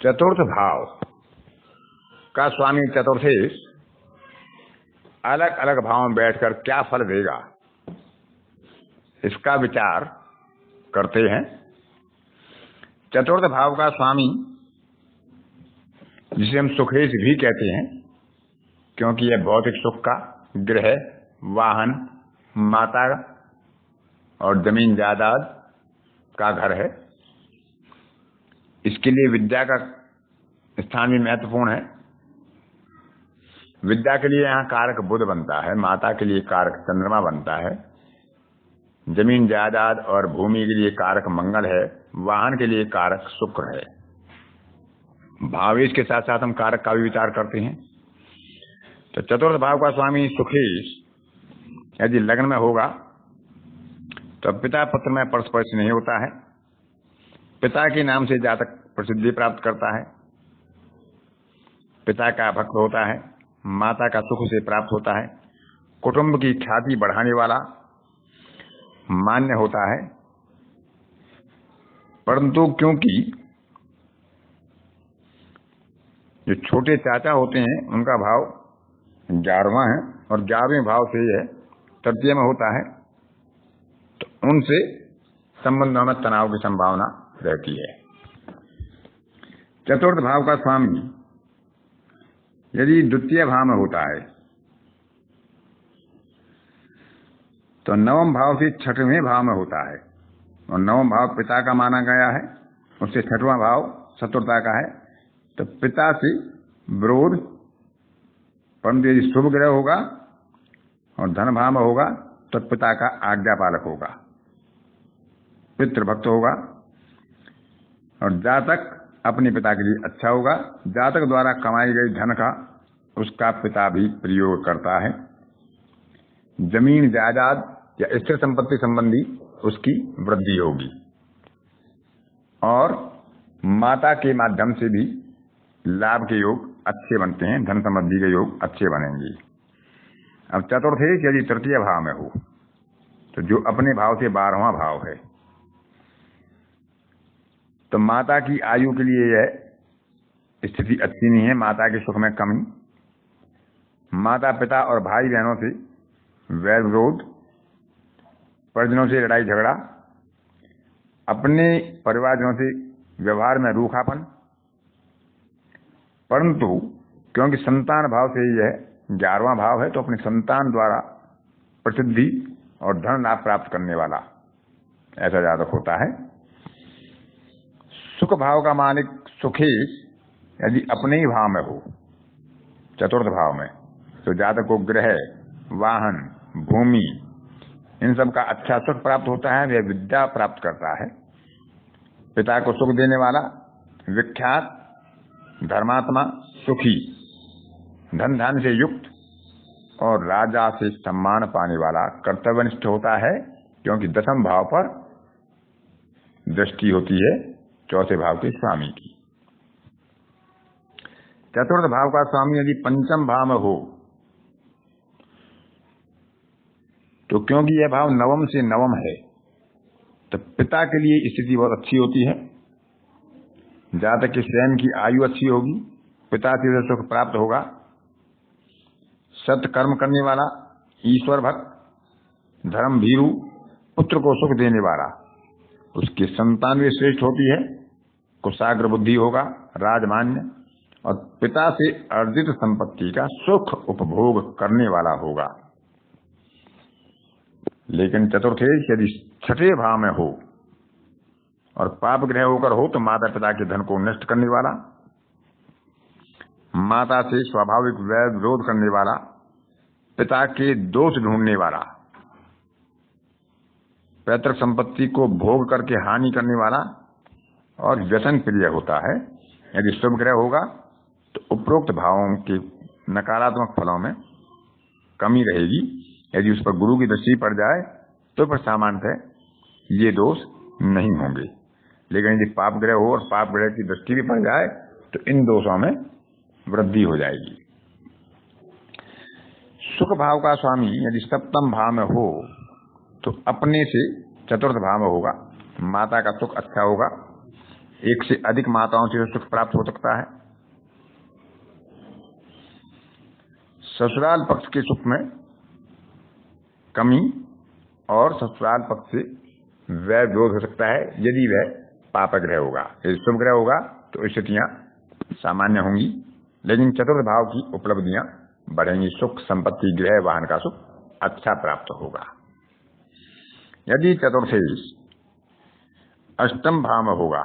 चतुर्थ भाव का स्वामी चतुर्थेश अलग अलग भाव में बैठकर क्या फल देगा, इसका विचार करते हैं। चतुर्थ भाव का स्वामी, जिसे हम सुखेश भी कहते हैं, क्योंकि यह भौतिक सुख का, गृह, वाहन, माता और जमीन जायदाद का घर है। इसके लिए विद्या का स्थान भी महत्वपूर्ण है। विद्या के लिए यहाँ कारक बुध बनता है, माता के लिए कारक चंद्रमा बनता है, जमीन जायदाद और भूमि के लिए कारक मंगल है, वाहन के लिए कारक शुक्र है। भावेश के साथ साथ हम कारक का भी विचार करते हैं। तो चतुर्थ भाव का स्वामी सुखेश यदि लग्न में होगा तो पिता पुत्र में परस्पर नहीं होता है, पिता के नाम से जातक प्रसिद्धि प्राप्त करता है, पिता का भक्त होता है, माता का सुख से प्राप्त होता है, कुटुंब की ख्याति बढ़ाने वाला मान्य होता है। परंतु क्योंकि जो छोटे चाचा होते हैं उनका भाव 11वां है और 11वें भाव से यह तृतीय में होता है, तो उनसे संबंधों में तनाव की संभावना रहती है। चतुर्थ भाव का स्वामी यदि द्वितीय भाव में होता है तो नवम भाव से छठवें भाव में होता है, और नवम भाव पिता का माना गया है, उससे छठवां भाव शत्रुता का है। तो पिता से विरोध, परंतु यदि शुभ ग्रह होगा और धन भाव में होगा तो पिता का आज्ञा पालक होगा, पितृभक्त होगा, और जातक अपने पिता के लिए अच्छा होगा। जातक द्वारा कमाई गई धन का उसका पिता भी प्रयोग करता है। जमीन जायदाद या स्थिर संपत्ति संबंधी उसकी वृद्धि होगी, और माता के माध्यम से भी लाभ के योग अच्छे बनते हैं, धन समृद्धि के योग अच्छे बनेंगे। अब चतुर्थेश यदि तृतीय भाव में हो तो जो अपने भाव से 12वां भाव है, तो माता की आयु के लिए यह स्थिति अच्छी नहीं है, माता के सुख में कमी, माता पिता और भाई बहनों से वैर विरोध, परिजनों से लड़ाई झगड़ा, अपने परिवारजनों से व्यवहार में रूखापन। परंतु क्योंकि संतान भाव से यह 11वां भाव है, तो अपनी संतान द्वारा प्रसिद्धि और धन लाभ प्राप्त करने वाला ऐसा जातक होता है। सुख भाव का मालिक सुखेश यदि अपने ही भाव में हो, चतुर्थ भाव में, तो जातक को गृह, वाहन, भूमि, इन सब का अच्छा सुख प्राप्त होता है, वह विद्या प्राप्त करता है। पिता को सुख देने वाला, विख्यात, धर्मात्मा, सुखी, धन धान से युक्त और राजा से सम्मान पाने वाला कर्तव्यनिष्ठ होता है, क्योंकि दसम भाव पर दृष्टि होती है चौथे भाव के स्वामी की। चतुर्थ भाव का स्वामी यदि पंचम भाव में हो तो क्योंकि यह भाव नवम से नवम है, तो पिता के लिए स्थिति बहुत अच्छी होती है। जातक के स्वयं की आयु अच्छी होगी, पिता से सुख प्राप्त होगा, सत्य कर्म करने वाला, ईश्वर भक्त, धर्म भीरू, पुत्र को सुख देने वाला, उसकी संतान भी श्रेष्ठ होती है, कुशाग्र बुद्धि होगा, राजमान्य, और पिता से अर्जित संपत्ति का सुख उपभोग करने वाला होगा। लेकिन चतुर्थेश यदि छठे भाव में हो और पाप ग्रह होकर हो तो माता पिता के धन को नष्ट करने वाला, माता से स्वाभाविक वैर विरोध करने वाला, पिता के दोष ढूंढने वाला, पैतृक संपत्ति को भोग करके हानि करने वाला और व्यसन प्रिय होता है। यदि शुभ ग्रह होगा तो उपरोक्त भावों के नकारात्मक फलों में कमी रहेगी। यदि उस पर गुरु की दृष्टि पड़ जाए तो फिर सामान्यतः ये दोष नहीं होंगे। लेकिन यदि पाप ग्रह हो और पाप ग्रह की दृष्टि भी पड़ जाए तो इन दोषों में वृद्धि हो जाएगी। सुख भाव का स्वामी यदि सप्तम भाव में हो तो अपने से चतुर्थ भाव में होगा, माता का सुख अच्छा होगा, एक से अधिक माताओं से सुख प्राप्त हो सकता है। ससुराल पक्ष के सुख में कमी और ससुराल पक्ष से वैर विरोध हो सकता है यदि वह पापग्रह होगा। यदि शुभ ग्रह होगा तो स्थितियां सामान्य होंगी, लेकिन चतुर्थ भाव की उपलब्धियां बढ़ेंगी। सुख, संपत्ति, गृह, वाहन का सुख अच्छा प्राप्त होगा। यदि चतुर्थेश अष्टम भाव में होगा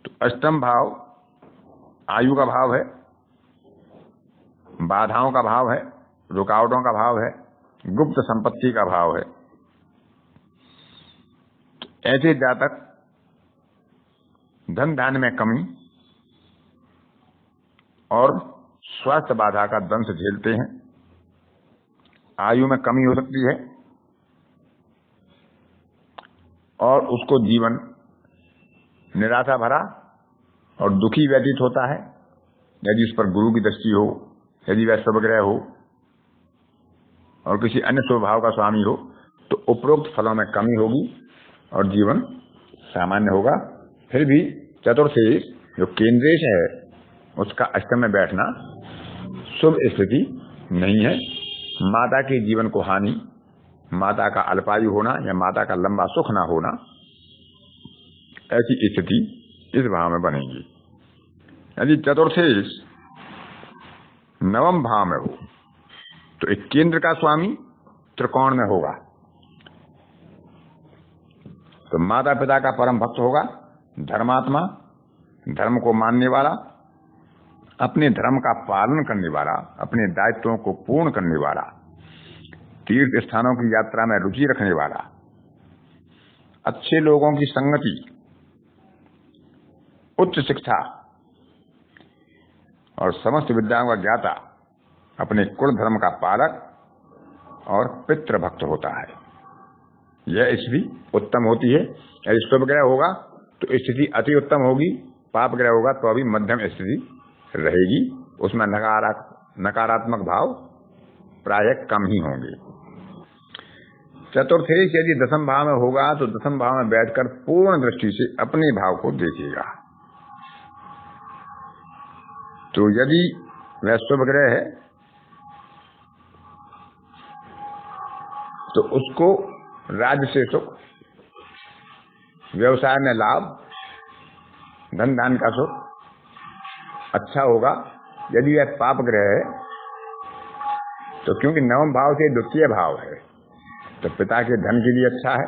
तो अष्टम भाव आयु का भाव है, बाधाओं का भाव है, रुकावटों का भाव है, गुप्त संपत्ति का भाव है। तो ऐसे जातक धन धान्य में कमी और स्वास्थ्य बाधा का दंश झेलते हैं। आयु में कमी हो सकती है और उसको जीवन निराशा भरा और दुखी व्यतीत होता है। यदि उस पर गुरु की दृष्टि हो, यदि वह शुभ ग्रह हो और किसी अन्य स्वभाव का स्वामी हो तो उपरोक्त फलों में कमी होगी और जीवन सामान्य होगा। फिर भी चतुर्थेश जो केंद्रेश है उसका अष्टम में बैठना शुभ स्थिति नहीं है। माता के जीवन को हानि, माता का अल्पायु होना या माता का लंबा सुख ना होना, ऐसी स्थिति इस भाव में बनेगी। यदि चतुर्थेश नवम भाव में हो तो एक केंद्र का स्वामी त्रिकोण में होगा तो माता पिता का परम भक्त होगा, धर्मात्मा, धर्म को मानने वाला, अपने धर्म का पालन करने वाला, अपने दायित्वों को पूर्ण करने वाला, तीर्थ स्थानों की यात्रा में रुचि रखने वाला, अच्छे लोगों की संगति, उच्च शिक्षा और समस्त विद्याओं का ज्ञाता, अपने कुल धर्म का पालक और पितृ भक्त होता है। यह स्थिति उत्तम होती है। यदि शुभ ग्रह होगा तो स्थिति अति उत्तम होगी, पाप ग्रह होगा तो अभी मध्यम स्थिति रहेगी। उसमें नकारात्मक भाव प्रायः कम ही होंगे। चतुर्थेश यदि दसम भाव में होगा तो दसम भाव में बैठकर पूर्ण दृष्टि से अपने भाव को देखेगा। तो यदि वह शुभ ग्रह है तो उसको राज्य से सुख, व्यवसाय में लाभ, धन दान का सुख अच्छा होगा। यदि यह पाप ग्रह है तो क्योंकि नवम भाव से द्वितीय भाव है तो पिता के धन के लिए अच्छा है।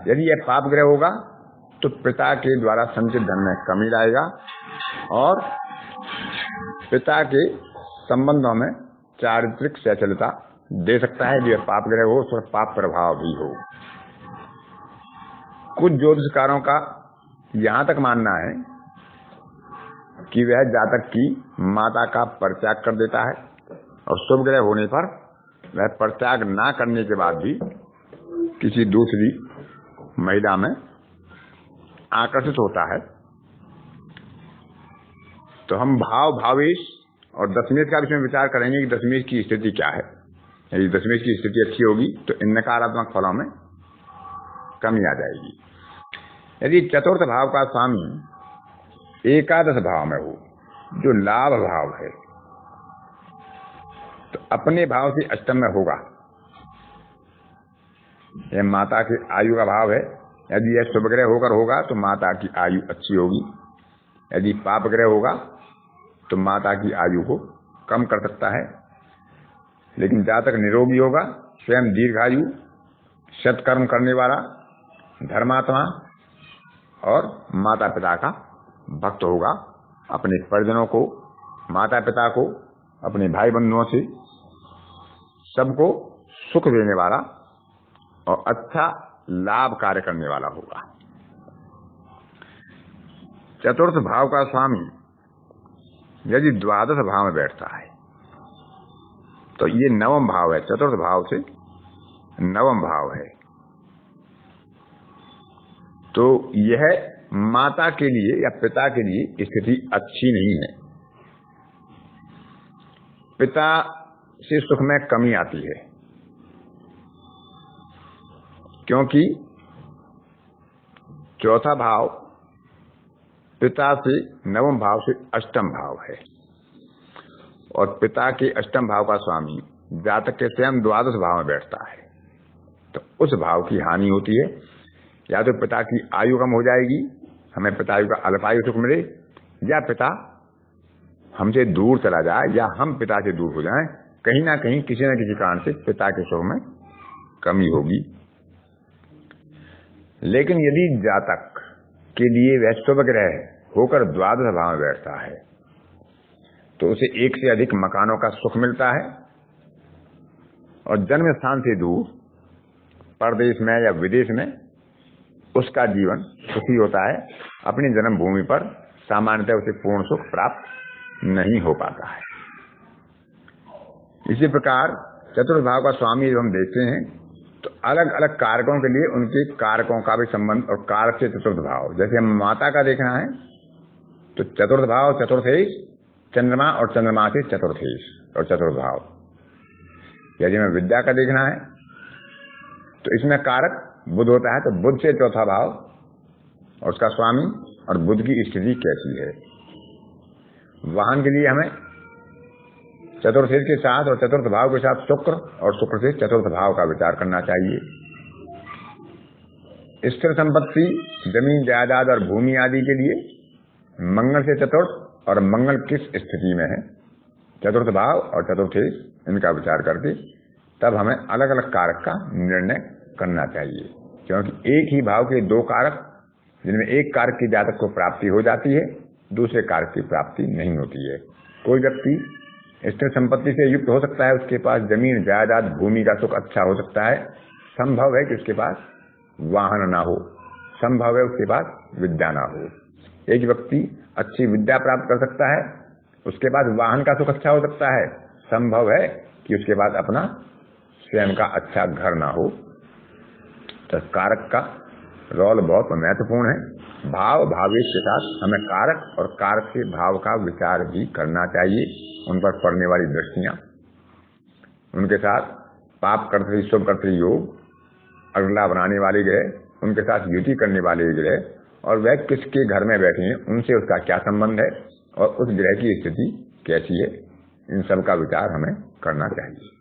यदि यह पाप ग्रह होगा तो पिता के द्वारा संचित धन में कमी लाएगा और पिता के संबंधों में चारित्रिक सैचलता दे सकता है। यदि यह पाप ग्रह हो तो पाप प्रभाव भी हो। कुछ ज्योतिषकारों का यहां तक मानना है कि वह जातक की माता का परित्याग कर देता है और शुभ ग्रह होने पर वह परित्याग ना करने के बाद भी किसी दूसरी महिला में आकर्षित होता है। तो हम भाव, भावेश और दशमेश का विषय में विचार करेंगे कि दशमेश की स्थिति क्या है। यदि दशमेश की स्थिति अच्छी होगी तो इन नकारात्मक फलों में कमी आ जाएगी। यदि चतुर्थ भाव का स्वामी एकादश भाव में हो जो लाभ भाव है तो अपने भाव से अष्टम में होगा। यह माता के आयु का भाव है। यदि यह शुभ ग्रह होकर होगा तो माता की आयु अच्छी होगी। यदि पाप ग्रह होगा तो माता की आयु को कम कर सकता है। लेकिन जातक निरोगी होगा, स्वयं दीर्घायु, सत्कर्म करने वाला, धर्मात्मा और माता पिता का भक्त होगा। अपने परिजनों को, माता पिता को, अपने भाई बंधुओं से सबको सुख देने वाला और अच्छा लाभ कार्य करने वाला होगा। चतुर्थ भाव का स्वामी यदि द्वादश भाव में बैठता है तो ये नवम भाव है। चतुर्थ भाव से नवम भाव है तो यह माता के लिए या पिता के लिए स्थिति अच्छी नहीं है। पिता से सुख में कमी आती है क्योंकि चौथा भाव पिता से नवम भाव से अष्टम भाव है, और पिता के अष्टम भाव का स्वामी जातक के स्वयं द्वादश भाव में बैठता है, तो उस भाव की हानि होती है। या तो पिता की आयु कम हो जाएगी, हमें पितायु का अल्पायु सुख मिले, या पिता हमसे दूर चला जाए, या हम पिता से दूर हो जाएं, कहीं ना कहीं किसी न किसी कारण से पिता के सुख में कमी होगी। लेकिन यदि जातक के लिए वह शुभ ग्रह होकर द्वादश भाव में बैठता है तो उसे एक से अधिक मकानों का सुख मिलता है, और जन्म स्थान से दूर परदेश में या विदेश में उसका जीवन सुखी होता है। अपनी जन्मभूमि पर सामान्यतः उसे पूर्ण सुख प्राप्त नहीं हो पाता है। इसी प्रकार चतुर्थ भाव का स्वामी जब हम देखते हैं तो अलग अलग कारकों के लिए उनके कारकों का भी संबंध, और कारक से चतुर्थ भाव, जैसे हम माता का देखना है तो चतुर्थ भाव चतुर्थेश चंद्रमा, और चंद्रमा से चतुर्थेश और चतुर्थ भाव। यदि हमें विद्या का देखना है तो इसमें कारक बुध होता है, तो बुध से चौथा भाव और उसका स्वामी और बुध की स्थिति कैसी है। वाहन के लिए हमें चतुर्थेश के साथ और चतुर्थ भाव के साथ शुक्र, और शुक्र से चतुर्थ भाव का विचार करना चाहिए। स्थिर संपत्ति, जमीन जायदाद और भूमि आदि के लिए मंगल से चतुर्थ, और मंगल किस स्थिति में है, चतुर्थ भाव और चतुर्थेश, इनका विचार करके तब हमें अलग अलग कारक का निर्णय करना चाहिए। क्योंकि एक ही भाव के दो कारक, जिनमें एक कारक की जातक को प्राप्ति हो जाती है, दूसरे कारक की प्राप्ति नहीं होती है। कोई व्यक्ति स्थिर संपत्ति से युक्त हो सकता है, उसके पास जमीन जायदाद भूमि का सुख अच्छा हो सकता है, संभव है कि उसके पास वाहन ना हो, संभव है उसके पास विद्या ना हो। एक व्यक्ति अच्छी विद्या प्राप्त कर सकता है, उसके पास वाहन का सुख अच्छा हो सकता है, संभव है कि उसके पास अपना स्वयं का अच्छा घर ना हो। तो कारक का रोल बहुत महत्वपूर्ण है। भाव भावेश के साथ हमें कारक और कारक से भाव का विचार भी करना चाहिए। उन पर पड़ने वाली दृष्टियां, उनके साथ पाप कर्तरी शुभ कर्तरी योग, अगला बनाने वाले ग्रह, उनके साथ युति करने वाले ग्रह, और वह किसके घर में बैठे हैं, उनसे उसका क्या संबंध है, और उस ग्रह की स्थिति कैसी है, इन सब का विचार हमें करना चाहिए।